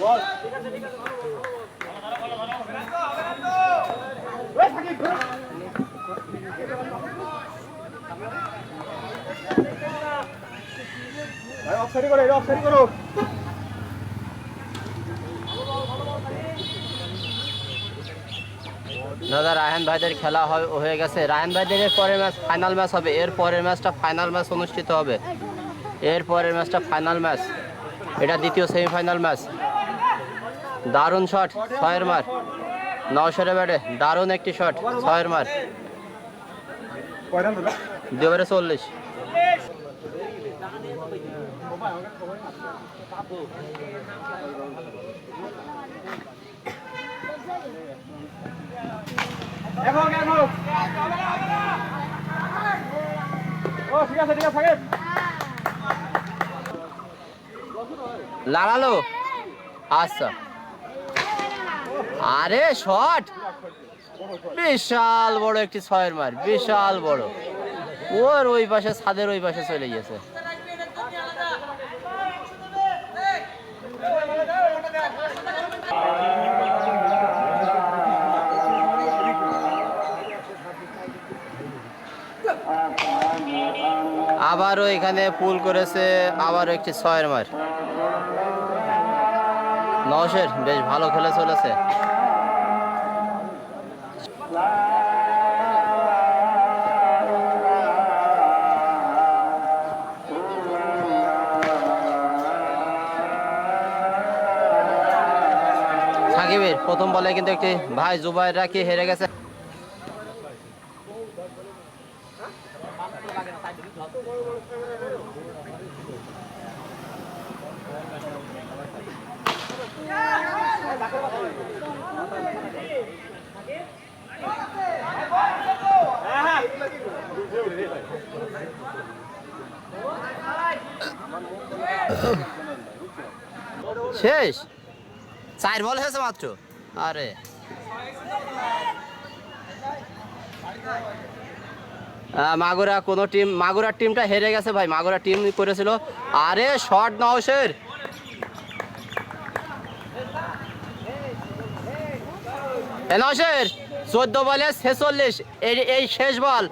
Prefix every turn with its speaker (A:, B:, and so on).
A: দাদা রায়হান ভাইদের খেলা হয়ে গেছে। রায়হান ভাইদের এর পরের ম্যাচ ফাইনাল ম্যাচ হবে। এর পরের ম্যাচটা ফাইনাল ম্যাচ অনুষ্ঠিত হবে। এর পরের ম্যাচটা ফাইনাল ম্যাচ, এটা দ্বিতীয় সেমিফাইনাল ম্যাচ। দারুণ শট, 6-এর মার নওশের ব্যাটে, দারুণ একটি শট, 6-এর মার, 2 ওভারে 40। লাগালো, আচ্ছা, আরে শট, বিশাল বড় একটি 6-এর মার, বিশাল বড়, ওর ওই পাশে, ছাদের ওই পাশে চলে গেছে। আবারও এখানে পুল করেছে, আবারও একটি 6-এর মার। নওশের বেশ ভালো খেলে চলেছে। সাকিবের প্রথম বলে কিন্তু একটি ভাই জুবাইররা কি হেরে গেছে। শেষ 4 বল হয়েছে মাত্র। আরে মাগুরা কোন টিম, মাগুরার টিমটা হেরে গেছে ভাই, মাগুরা টিম করেছিল। আরে শট নওশের, নওশের 14 বলে 46, এই শেষ বল।